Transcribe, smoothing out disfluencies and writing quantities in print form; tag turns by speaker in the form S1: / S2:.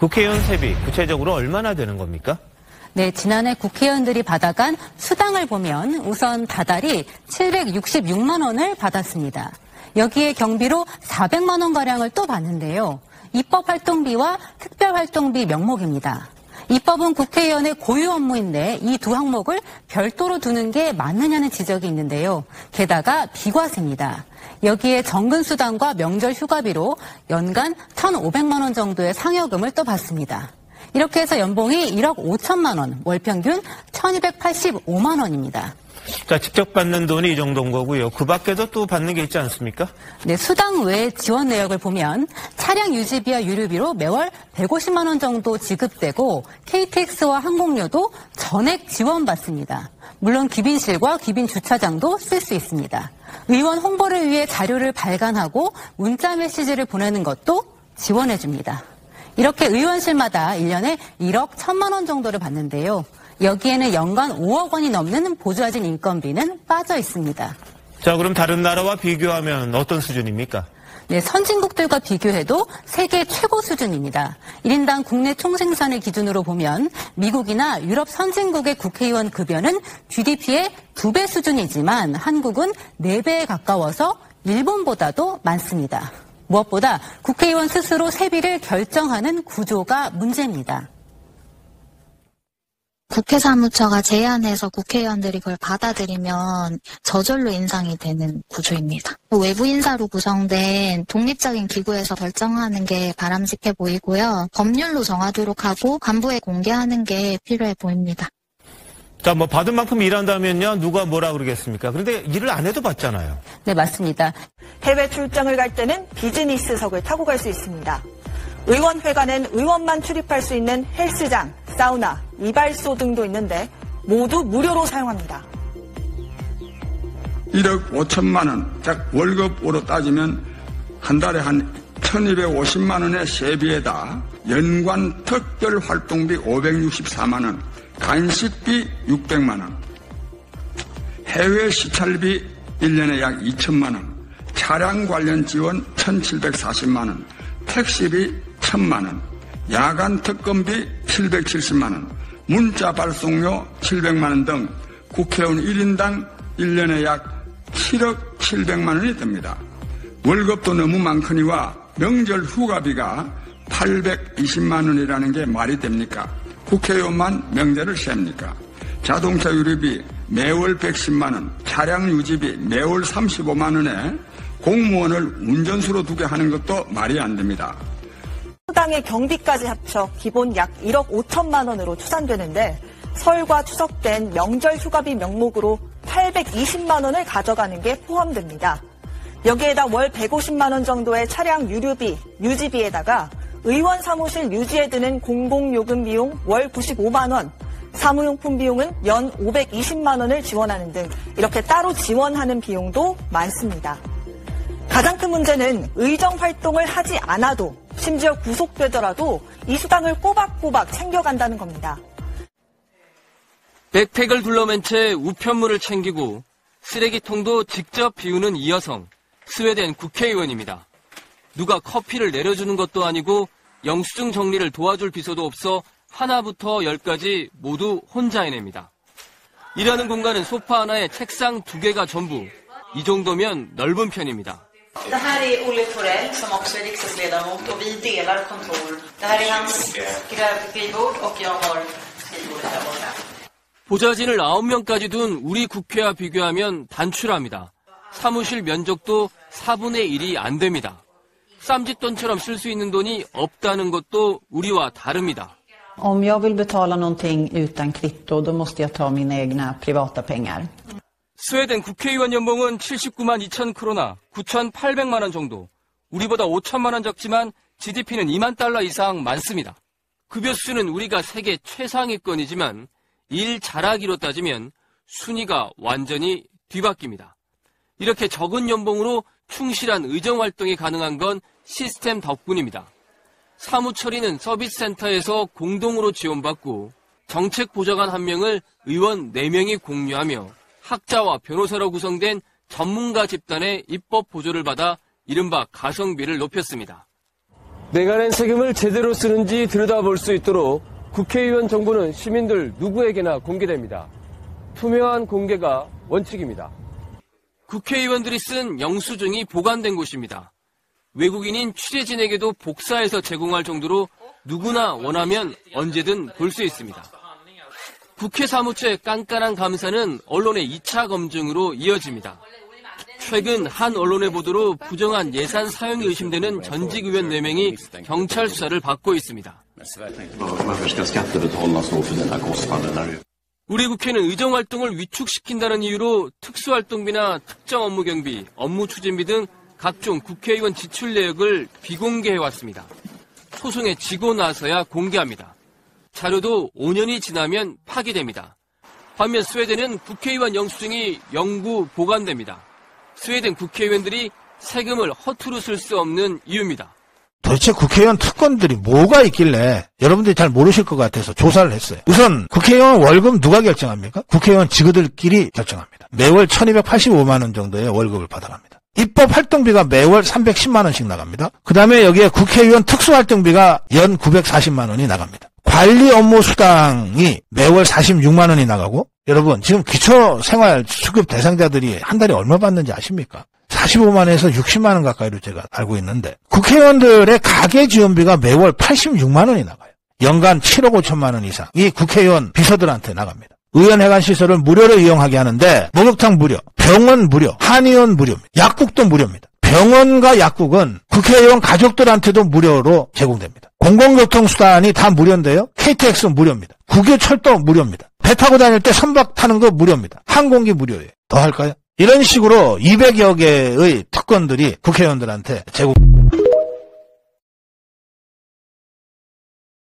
S1: 국회의원 세비 구체적으로 얼마나 되는 겁니까?
S2: 네, 지난해 국회의원들이 받아간 수당을 보면 우선 다달이 766만 원을 받았습니다. 여기에 경비로 400만 원가량을 또 받는데요. 입법활동비와 특별활동비 명목입니다. 입법은 국회의원의 고유 업무인데 이 두 항목을 별도로 두는 게 맞느냐는 지적이 있는데요. 게다가 비과세입니다. 여기에 정근수당과 명절 휴가비로 연간 1,500만 원 정도의 상여금을 또 받습니다. 이렇게 해서 연봉이 1억 5천만 원, 월 평균 1,285만 원입니다.
S1: 자, 직접 받는 돈이 이 정도인 거고요. 그 밖에도 또 받는 게 있지 않습니까?
S2: 네, 수당 외 지원 내역을 보면 차량 유지비와 유류비로 매월 150만 원 정도 지급되고 KTX와 항공료도 전액 지원받습니다. 물론 귀빈실과 귀빈 주차장도 쓸 수 있습니다. 의원 홍보를 위해 자료를 발간하고 문자 메시지를 보내는 것도 지원해 줍니다. 이렇게 의원실마다 1년에 1억 1천만 원 정도를 받는데요. 여기에는 연간 5억 원이 넘는 보조화진 인건비는 빠져 있습니다.
S1: 자, 그럼 다른 나라와 비교하면 어떤 수준입니까?
S2: 네, 선진국들과 비교해도 세계 최고 수준입니다. 1인당 국내 총생산을 기준으로 보면 미국이나 유럽 선진국의 국회의원 급여는 GDP의 2배 수준이지만 한국은 4배에 가까워서 일본보다도 많습니다. 무엇보다 국회의원 스스로 세비를 결정하는 구조가 문제입니다.
S3: 국회 사무처가 제안해서 국회의원들이 그걸 받아들이면 저절로 인상이 되는 구조입니다. 외부 인사로 구성된 독립적인 기구에서 결정하는 게 바람직해 보이고요. 법률로 정하도록 하고 간부에 공개하는 게 필요해 보입니다.
S1: 자, 뭐 받은 만큼 일한다면요, 누가 뭐라 그러겠습니까? 그런데 일을 안 해도 받잖아요.
S2: 네, 맞습니다.
S4: 해외 출장을 갈 때는 비즈니스석을 타고 갈 수 있습니다. 의원회관엔 의원만 출입할 수 있는 헬스장, 사우나, 이발소 등도 있는데 모두 무료로 사용합니다.
S5: 1억 5천만 원, 즉 월급으로 따지면 한 달에 한 1,250만 원의 세비에다 연관 특별 활동비 564만 원, 간식비 600만 원, 해외 시찰비 1년에 약 2천만 원, 차량 관련 지원 1,740만 원, 택시비 1,000만 원, 야간 특검비 770만 원, 문자 발송료 700만 원 등 국회의원 1인당 1년에 약 7억 700만 원이 됩니다. 월급도 너무 많거니와 명절 휴가비가 820만 원이라는 게 말이 됩니까? 국회의원만 명절을 셉니까? 자동차 유류비 매월 110만 원, 차량 유지비 매월 35만 원에 공무원을 운전수로 두게 하는 것도 말이 안 됩니다.
S4: 수당의 경비까지 합쳐 기본 약 1억 5천만 원으로 추산되는데 설과 추석 땐 명절 휴가비 명목으로 820만 원을 가져가는 게 포함됩니다. 여기에다 월 150만 원 정도의 차량 유류비, 유지비에다가 의원 사무실 유지에 드는 공공요금 비용 월 95만 원, 사무용품 비용은 연 520만 원을 지원하는 등 이렇게 따로 지원하는 비용도 많습니다. 가장 큰 문제는 의정 활동을 하지 않아도 심지어 구속되더라도 이 수당을 꼬박꼬박 챙겨간다는 겁니다.
S6: 백팩을 둘러맨 채 우편물을 챙기고 쓰레기통도 직접 비우는 이 여성, 스웨덴 국회의원입니다. 누가 커피를 내려주는 것도 아니고 영수증 정리를 도와줄 비서도 없어 하나부터 열까지 모두 혼자 해냅니다. 일하는 공간은 소파 하나에 책상 2개가 전부. 이 정도면 넓은 편입니다.
S7: Det här är Olle Torell som också är riksdagsledamot och vi delar kontor. Det här är hans skrivbord och jag har skrivbordet där borta.
S6: 보좌진을 9명까지 둔 우리 국회와 비교하면 단출합니다. 사무실 면적도 4분의 1이 안 됩니다. 쌈짓돈처럼 쓸 수 있는 돈이 없다는 것도 우리와 다릅니다.
S8: Om jag vill betala någonting utan kvitto, då måste jag ta mina egna privata pengar.
S6: 스웨덴 국회의원 연봉은 79만 2천 크로나, 9,800만 원 정도. 우리보다 5천만 원 적지만 GDP는 2만 달러 이상 많습니다. 급여 수는 우리가 세계 최상위권이지만 일 잘하기로 따지면 순위가 완전히 뒤바뀝니다. 이렇게 적은 연봉으로 충실한 의정활동이 가능한 건 시스템 덕분입니다. 사무처리는 서비스센터에서 공동으로 지원받고 정책보좌관 1명을 의원 4명이 공유하며 학자와 변호사로 구성된 전문가 집단의 입법 보조를 받아 이른바 가성비를 높였습니다.
S9: 내가 낸 세금을 제대로 쓰는지 들여다볼 수 있도록 국회의원 정보는 시민들 누구에게나 공개됩니다. 투명한 공개가 원칙입니다.
S6: 국회의원들이 쓴 영수증이 보관된 곳입니다. 외국인인 취재진에게도 복사해서 제공할 정도로 누구나 원하면 언제든 볼 수 있습니다. 국회 사무처의 깐깐한 감사는 언론의 2차 검증으로 이어집니다. 최근 한 언론의 보도로 부정한 예산 사용이 의심되는 전직 의원 4명이 경찰 수사를 받고 있습니다. 우리 국회는 의정활동을 위축시킨다는 이유로 특수활동비나 특정 업무 경비, 업무 추진비 등 각종 국회의원 지출 내역을 비공개해왔습니다. 소송에 지고 나서야 공개합니다. 자료도 5년이 지나면 파기됩니다. 반면 스웨덴은 국회의원 영수증이 영구 보관됩니다. 스웨덴 국회의원들이 세금을 허투루 쓸 수 없는 이유입니다.
S10: 도대체 국회의원 특권들이 뭐가 있길래 여러분들이 잘 모르실 것 같아서 조사를 했어요. 우선 국회의원 월급 누가 결정합니까? 국회의원 직원들끼리 결정합니다. 매월 1285만 원 정도의 월급을 받아갑니다. 입법 활동비가 매월 310만 원씩 나갑니다. 그 다음에 여기에 국회의원 특수활동비가 연 940만 원이 나갑니다. 관리 업무 수당이 매월 46만 원이 나가고, 여러분 지금 기초생활수급 대상자들이 한 달에 얼마 받는지 아십니까? 45만 원에서 60만 원 가까이로 제가 알고 있는데, 국회의원들의 가계지원비가 매월 86만 원이 나가요. 연간 7억 5천만 원 이상이 국회의원 비서들한테 나갑니다. 의원회관시설을 무료로 이용하게 하는데 목욕탕 무료, 병원 무료, 한의원 무료입니다. 약국도 무료입니다. 병원과 약국은 국회의원 가족들한테도 무료로 제공됩니다. 공공교통수단이 다 무료인데요. KTX 무료입니다. 국유철도 무료입니다. 배 타고 다닐 때 선박 타는 거 무료입니다. 항공기 무료예요. 더 할까요? 이런 식으로 200여 개의 특권들이 국회의원들한테 제공.